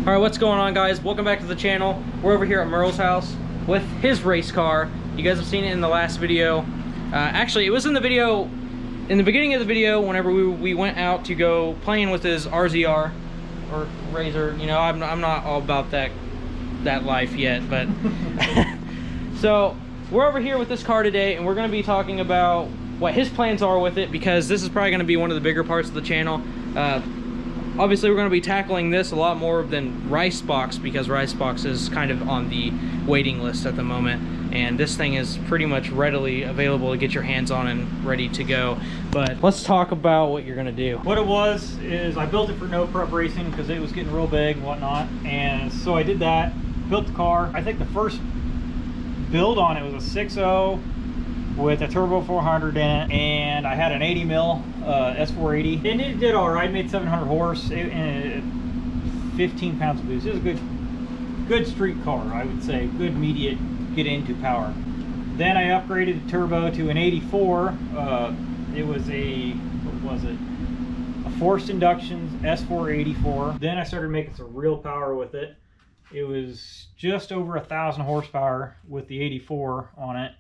Alright, what's going on, guys? Welcome back to the channel. We're over here at Merle's house with his race car. You guys have seen it in the last video. Actually, it was in the video, in the beginning of the video, whenever we went out to go playing with his RZR, or Razor. You know, I'm not all about that life yet, but... So, we're over here with this car today, and we're going to be talking about what his plans are with it, because this is probably going to be one of the bigger parts of the channel. Obviously, we're going to be tackling this a lot more than Ricebox, because Ricebox is kind of on the waiting list at the moment, and this thing is pretty much readily available to get your hands on and ready to go. But let's talk about what you're going to do. What it was is I built it for no prep racing because it was getting real big and whatnot, and so I did that, built the car. I think the first build on it was a 6.0 with a turbo 400 in it, and I had an 80 mil S480, and it did all right. It made 700 horse and 15 pounds of boost. It was a good street car, I would say. Good immediate get into power. Then I upgraded the turbo to an 84. It was a, what was it? A forced induction S484. Then I started making some real power with it. It was just over 1,000 horsepower with the 84 on it.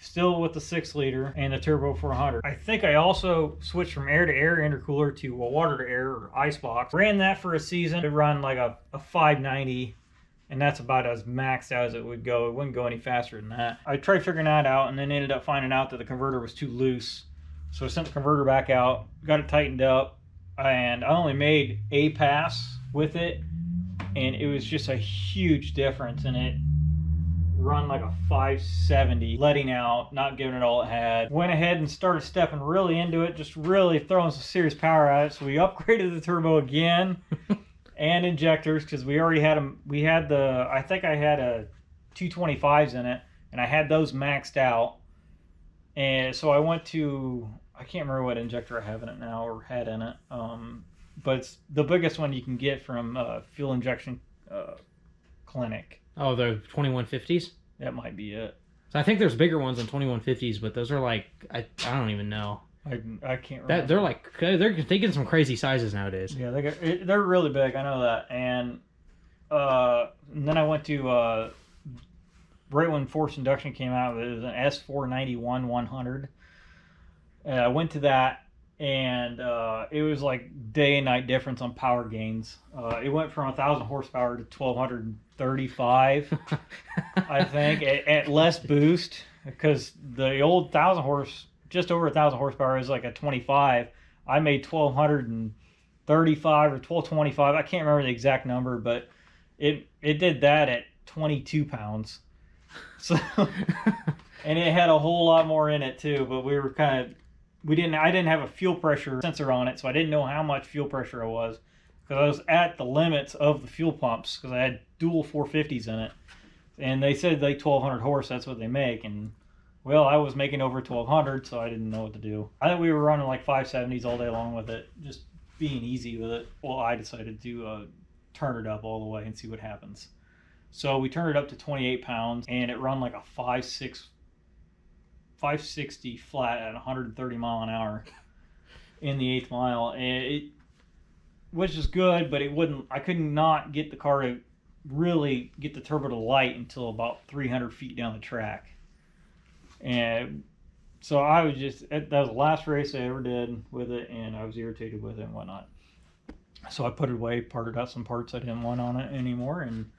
Still with the 6-liter and the turbo 400. I think I also switched from air-to-air intercooler to a water-to-air or icebox. Ran that for a season. It run like a 590, and that's about as maxed out as it would go. It wouldn't go any faster than that. I tried figuring that out, and then ended up finding out that the converter was too loose. So I sent the converter back out, got it tightened up, and I only made a pass with it, and it was just a huge difference in it. Run like a 570, letting out, not giving it all it had. Went ahead and started stepping really into it, just really throwing some serious power at it. So we upgraded the turbo again and injectors, because we already had them. We had the, I think I had a 225s in it, and I had those maxed out. And so I went to, I can't remember what injector I have in it now or had in it, but it's the biggest one you can get from fuel injection clinic. Oh, the 2150s? That might be it. So I think there's bigger ones than 2150s, but those are like, I don't even know. I can't remember. They're like, they're taking some crazy sizes nowadays. Yeah, they're really big. I know that. And then I went to, right when forced induction came out, it was an S491 100. I went to that, and it was like day and night difference on power gains. It went from 1,000 horsepower to 1,235, I think, at less boost, because the old 1,000 horse, just over 1,000 horsepower, is like a 25. I made 1,235 or 1,225. I can't remember the exact number, but it did that at 22 pounds. So, and it had a whole lot more in it too, but we were kind of, I didn't have a fuel pressure sensor on it, so I didn't know how much fuel pressure I was, because I was at the limits of the fuel pumps, because I had dual 450s in it, and they said like 1,200 horse, that's what they make, and well, I was making over 1,200, so I didn't know what to do. I think we were running like 570s all day long with it, just being easy with it. Well, I decided to turn it up all the way and see what happens. So we turned it up to 28 pounds, and it run like a 560 flat at 130 mile an hour in the 8th mile, and it was just good, but it wouldn't, I could not get the car to really get the turbo to light until about 300 feet down the track. And so I was just, that was the last race I ever did with it, and I was irritated with it and whatnot. So I put it away, parted out some parts I didn't want on it anymore, and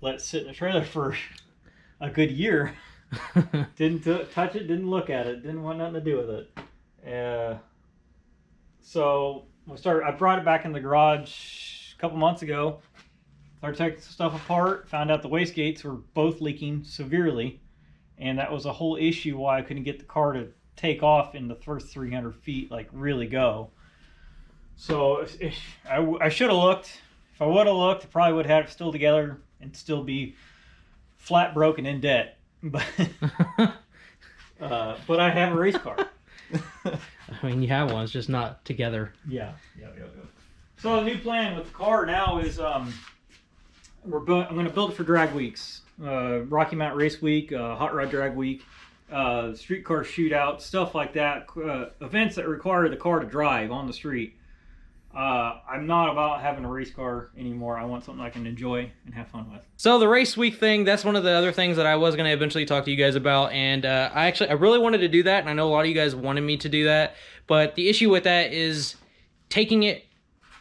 let it sit in the trailer for a good year. Didn't touch it, didn't look at it, didn't want nothing to do with it. So I brought it back in the garage a couple months ago. Started taking stuff apart, found out the wastegates were both leaking severely, and that was a whole issue why I couldn't get the car to take off in the first 300 feet, like really go. So I should have looked. If I would have looked, I probably would have had it still together and still be flat broken in debt. But I have a race car. I mean, you have one, it's just not together. Yeah. So the new plan with the car now is I'm going to build it for drag weeks. Rocky Mountain Race Week, Hot Rod Drag Week, street car shootout, stuff like that. Events that require the car to drive on the street. I'm not about having a race car anymore. I want something I can enjoy and have fun with. So the race week thing, that's one of the other things that I was going to eventually talk to you guys about. And I really wanted to do that. And I know a lot of you guys wanted me to do that. But the issue with that is taking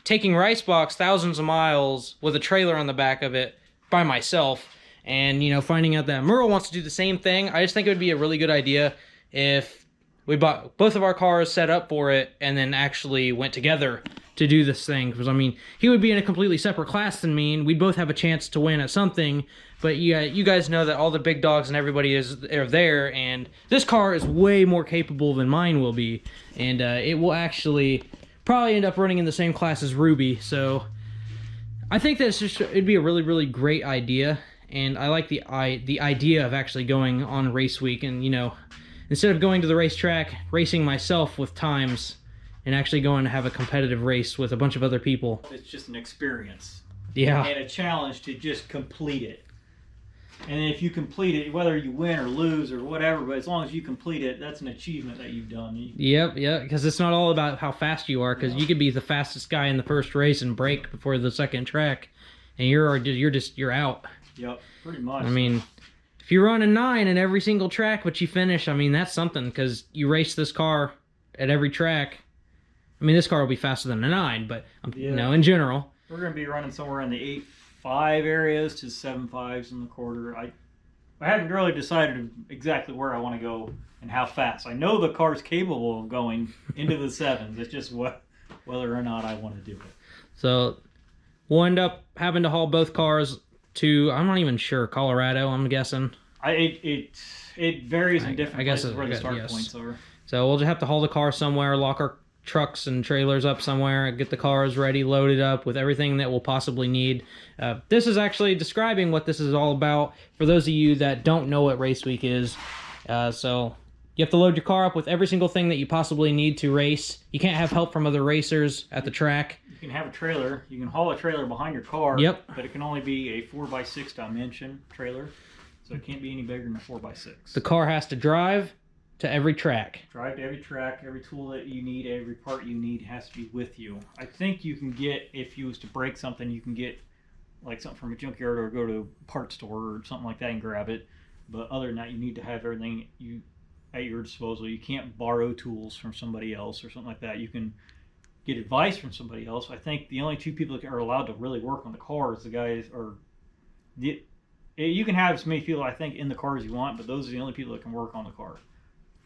Ricebox thousands of miles with a trailer on the back of it by myself. And, you know, finding out that Merle wants to do the same thing. I just think it would be a really good idea if we bought both of our cars, set up for it, and then actually went together to do this thing. Because, I mean, he would be in a completely separate class than me, and we'd both have a chance to win at something. But you guys know that all the big dogs and everybody are there, and this car is way more capable than mine will be. And it will actually probably end up running in the same class as Ruby. So I think that it'd be a really, really great idea. And I like the idea of actually going on race week and, you know, instead of going to the racetrack, racing myself with times, and actually going to have a competitive race with a bunch of other people. It's just an experience. Yeah. And a challenge to just complete it. And if you complete it, whether you win or lose or whatever, but as long as you complete it, that's an achievement that you've done. Yep, because it's not all about how fast you are, because you could be the fastest guy in the first race and break before the second track, and you're out. Yep, pretty much. I mean, if you run a 9 in every single track, but you finish, I mean, that's something, because you race this car at every track. I mean, this car will be faster than a 9, but, you know, in general. We're going to be running somewhere in the 8.5 areas to 7.5s in the quarter. I haven't really decided exactly where I want to go and how fast. I know the car's capable of going into the 7s. It's just whether or not I want to do it. So we'll end up having to haul both cars to, I'm not even sure, Colorado, I'm guessing. It varies in different places where the start points are. So we'll just have to haul the car somewhere, lock our trucks and trailers up somewhere, get the cars ready, loaded up with everything that we'll possibly need. This is actually describing what this is all about for those of you that don't know what race week is. So you have to load your car up with every single thing that you possibly need to race. You can't have help from other racers at the track. You can have a trailer. You can haul a trailer behind your car. Yep. But it can only be a 4x6 dimension trailer. So it can't be any bigger than a 4x6. The car has to drive to every track. Drive to every track. Every tool that you need, every part you need has to be with you. I think you can get, if you was to break something, you can get like something from a junkyard or go to a parts store or something like that and grab it. But other than that, you need to have everything at your disposal. You can't borrow tools from somebody else or something like that. You can get advice from somebody else. I think the only two people that are allowed to really work on the car is the guys, you can have as many people, I think, in the car as you want, but those are the only people that can work on the car.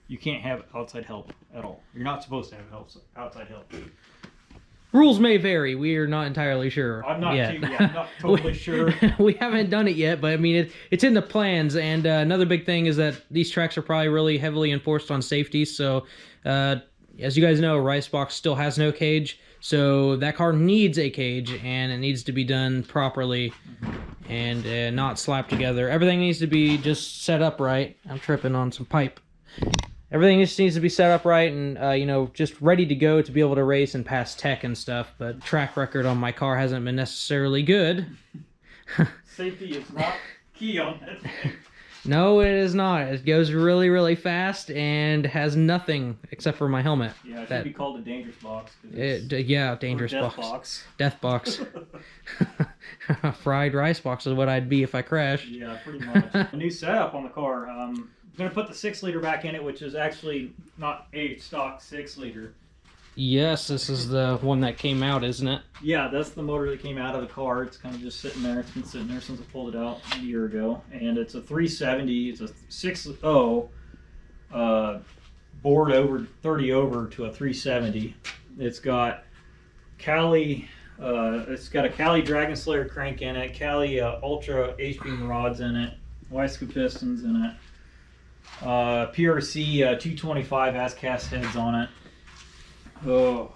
You can't have outside help at all. You're not supposed to have outside help. Rules may vary. We are not entirely sure. I'm not totally sure. We haven't done it yet, but I mean, it's in the plans. And another big thing is that these tracks are probably really heavily enforced on safety. So, as you guys know, Ricebox still has no cage. So that car needs a cage, and it needs to be done properly and not slapped together. Everything needs to be just set up right. I'm tripping on some pipe. Everything just needs to be set up right and, you know, just ready to go to be able to race and pass tech and stuff. But track record on my car hasn't been necessarily good. Safety is not key on that thing. No, it is not. It goes really, really fast and has nothing except for my helmet. Yeah, it should be called a dangerous box. Yeah, dangerous box. Death box. Fried rice box is what I'd be if I crashed. Yeah, pretty much. A new setup on the car. I'm going to put the 6-liter back in it, which is actually not a stock 6-liter. Yes, this is the one that came out, isn't it? Yeah, that's the motor that came out of the car. It's kind of just sitting there. It's been sitting there since I pulled it out a year ago. And it's a 370. It's a 6.0 bored over 30 over to a 370. It's got Cali. It's got a Cali Dragon Slayer crank in it. Cali Ultra H-beam rods in it. wastegate pistons in it. PRC 225 ASCAS heads on it. Oh,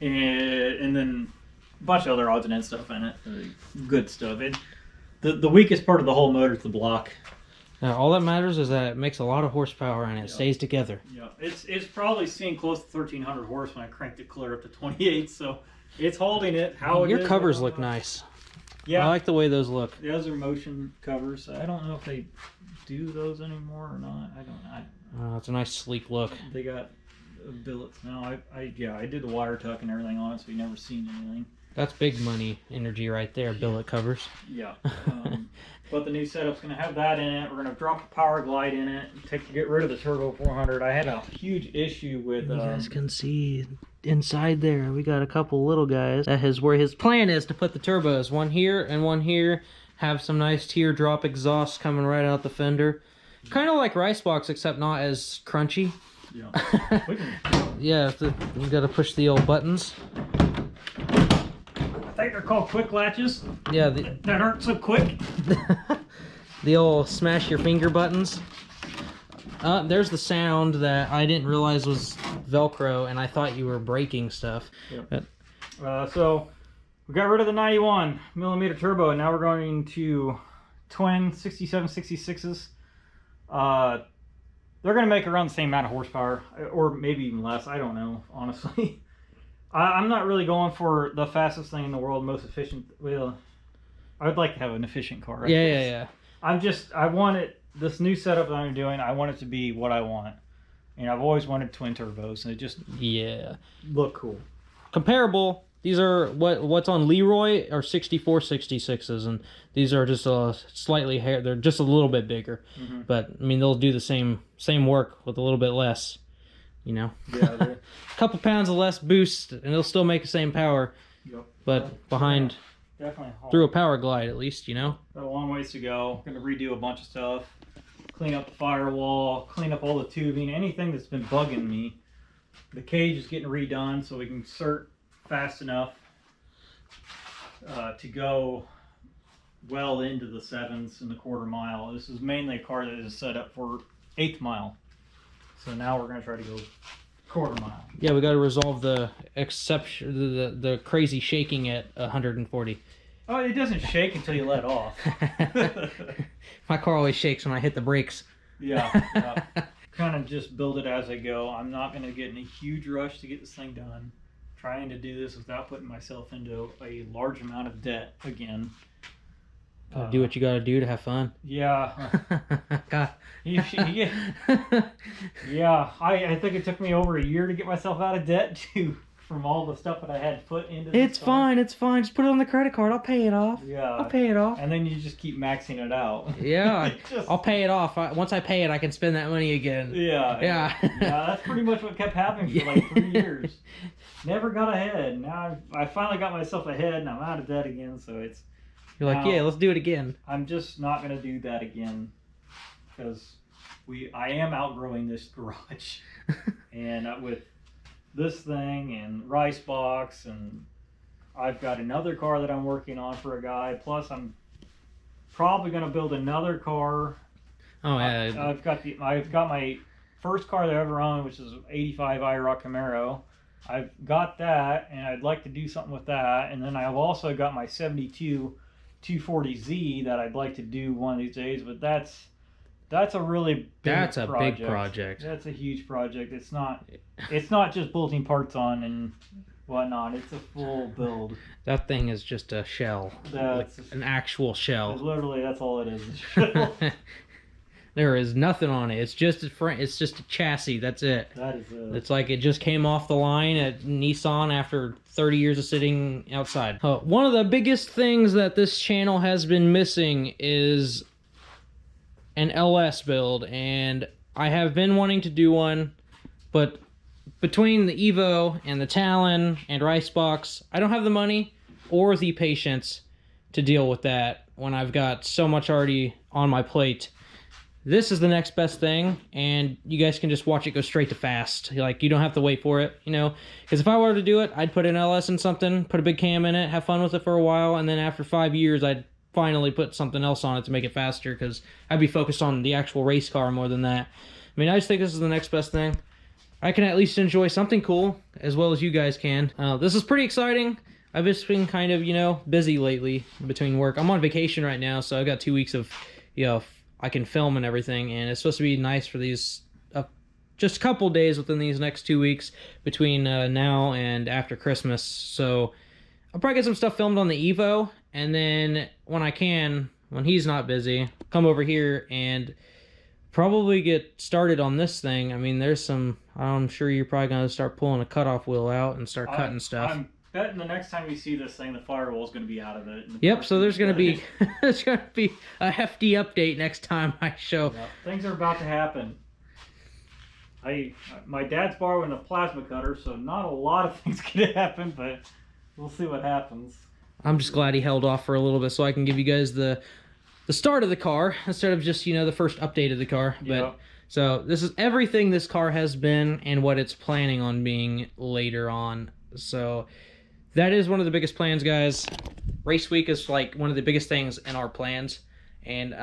and then a bunch of other odds and ends stuff in it. Good stuff. The weakest part of the whole motor is the block. Now, all that matters is that it makes a lot of horsepower and it stays together. Yeah, it's probably seeing close to 1,300 horse when I cranked it clear up to 28. So it's holding it. Your covers look nice. Yeah, I like the way those look. Those are motion covers. I don't know if they do those anymore or not. I don't. It's a nice sleek look. They got billets now. I did the wire tuck and everything on it, so you never seen anything. That's big money energy right there, billet covers. Yeah. But the new setup's going to have that in it. We're going to drop a power glide in it, get rid of the Turbo 400. I had a huge issue with... You guys can see inside there, we got a couple little guys. That is where his plan is to put the turbos. One here and one here. Have some nice teardrop exhaust coming right out the fender. Kind of like Ricebox, except not as crunchy. Yeah. Yeah, you got to push the old buttons. I think they're called quick latches. Yeah, that aren't so quick. The old smash your finger buttons. There's the sound that I didn't realize was Velcro, and I thought you were breaking stuff. Yep. So we got rid of the 91mm turbo, and now we're going to twin 6766s. They're going to make around the same amount of horsepower, or maybe even less. I don't know, honestly. I'm not really going for the fastest thing in the world, most efficient. Well, I would like to have an efficient car. Right? Yeah. I want it, this new setup that I'm doing, I want it to be what I want. And I've always wanted twin turbos, and it just look cool. Comparable, these are what's on Leroy are 6466s, and these are just slightly they're just a little bit bigger. Mm-hmm. But I mean, they'll do the same work with a little bit less. You know, a couple pounds of less boost, and it'll still make the same power. Yep. But behind, definitely through a power glide at least, you know. Got a long ways to go. Going to redo a bunch of stuff, clean up the firewall, clean up all the tubing, anything that's been bugging me. The cage is getting redone so we can insert fast enough to go well into the 7s and the quarter mile. This is mainly a car that is set up for 1/8 mile. So now we're going to try to go quarter mile. Yeah, we got to resolve the exception, the crazy shaking at 140. Oh, it doesn't shake until you let off. My car always shakes when I hit the brakes. Yeah. Kind of just build it as I go. I'm not going to get in a huge rush to get this thing done. Trying to do this without putting myself into a large amount of debt again. Gotta do what you gotta do to have fun. Yeah. God. Yeah. I think it took me over a year to get myself out of debt from all the stuff that I had put into this car. It's fine. Just put it on the credit card. I'll pay it off. Yeah. I'll pay it off. And then you just keep maxing it out. Yeah. I'll pay it off. Once I pay it, I can spend that money again. Yeah. Yeah. Yeah, that's pretty much what kept happening for like 3 years. Never got ahead. Now I finally got myself ahead and I'm out of debt again, so it's... You're like, yeah, let's do it again. I'm just not going to do that again because I am outgrowing this garage. And with this thing and Ricebox, and I've got another car that I'm working on for a guy. Plus, I'm probably going to build another car. Oh yeah. I've got my first car that I ever owned, which is an '85 IROC Camaro. I've got that, and I'd like to do something with that. And then I've also got my '72 240Z that I'd like to do one of these days, but that's a really big project. Big project. That's a huge project. It's not just bolting parts on and whatnot. It's a full build. That thing is just a shell. That's an actual shell. Literally, that's all it is. There is nothing on it. It's just a chassis. That's it. That is it. It's like it just came off the line at Nissan after 30 years of sitting outside. One of the biggest things that this channel has been missing is an LS build, and I have been wanting to do one, but between the Evo and the Talon and Ricebox, I don't have the money or the patience to deal with that when I've got so much already on my plate. This is the next best thing, and you guys can just watch it go straight to fast. Like, you don't have to wait for it, you know? Because if I were to do it, I'd put an LS in something, put a big cam in it, have fun with it for a while, and then after 5 years, I'd finally put something else on it to make it faster, because I'd be focused on the actual race car more than that. I mean, I just think this is the next best thing. I can at least enjoy something cool, as well as you guys can. This is pretty exciting. I've just been kind of, you know, busy lately between work. I'm on vacation right now, so I've got 2 weeks of, you know, I can film and everything, and it's supposed to be nice for these just a couple days within these next 2 weeks between now and after Christmas. So I'll probably get some stuff filmed on the Evo, and then when he's not busy, come over here and probably get started on this thing. I mean, there's some, I'm sure you're probably going to start pulling a cutoff wheel out and start cutting stuff. I'm betting the next time you see this thing, the firewall is going to be out of it. Yep, so there's going to be there's going to be a hefty update next time I show. Yep, things are about to happen. My dad's borrowing a plasma cutter, so not a lot of things can happen, but we'll see what happens. I'm just glad he held off for a little bit so I can give you guys the start of the car instead of just, you know, the first update of the car. But Yep. so this is everything this car has been and what it's planning on being later on. So that is one of the biggest plans, guys. Race week is like one of the biggest things in our plans. And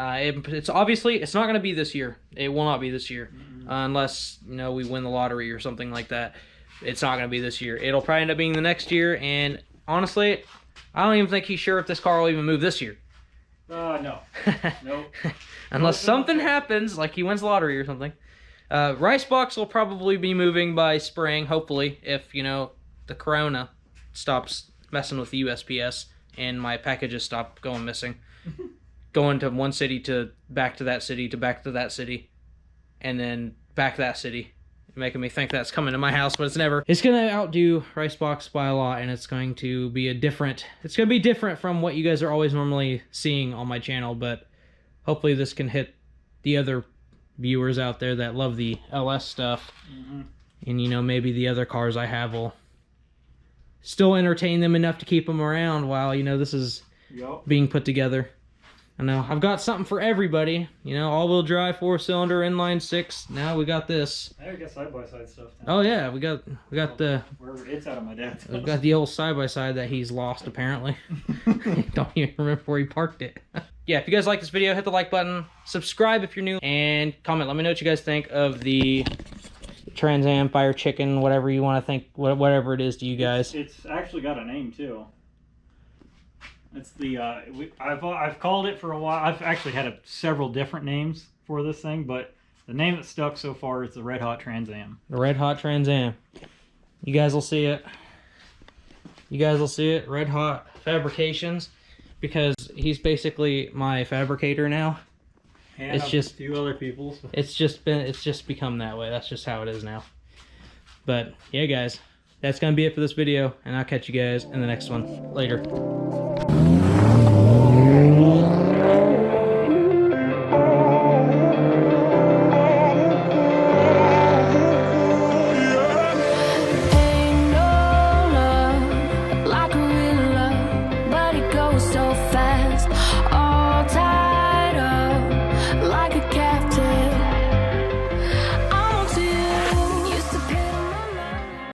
it's obviously, it's not going to be this year. It will not be this year. Unless, you know, we win the lottery or something like that. It's not going to be this year. It'll probably end up being the next year. And honestly, I don't even think he's sure if this car will even move this year. No. Nope. Unless something happens, like he wins the lottery or something. Ricebox will probably be moving by spring, hopefully, if, you know, the corona stops messing with the USPS and my packages stop going missing. Going to one city to back to that city to back to that city. And then back to that city. Making me think that's coming to my house, but it's never. It's going to outdo Ricebox by a lot, and it's going to be it's going to be different from what you guys are always normally seeing on my channel, but hopefully this can hit the other viewers out there that love the LS stuff. And, you know, maybe the other cars I have will still entertain them enough to keep them around while, you know, this is being put together. I know I've got something for everybody. You know, all-wheel drive, 4-cylinder, inline 6. Now we got this. I got side-by-side stuff now. Oh yeah, we got the. Wherever it's out of my dad's house. We've got the old side-by-side that he's lost apparently. Don't even remember where he parked it. Yeah, if you guys like this video, hit the like button, subscribe if you're new, and comment. Let me know what you guys think of the Trans Am, Fire Chicken, whatever you want to think, whatever it is to you guys. It's actually got a name too. It's the I've called it for a while. I've actually had several different names for this thing, but the name that stuck so far is the Red Hot Trans Am. The Red Hot Trans Am. You guys will see it. You guys will see it. Red Hot Fabrications, because he's basically my fabricator now. And it's just a few other people's. It's just become that way. That's just how it is now. But yeah, guys, that's gonna be it for this video, and I'll catch you guys in the next one later.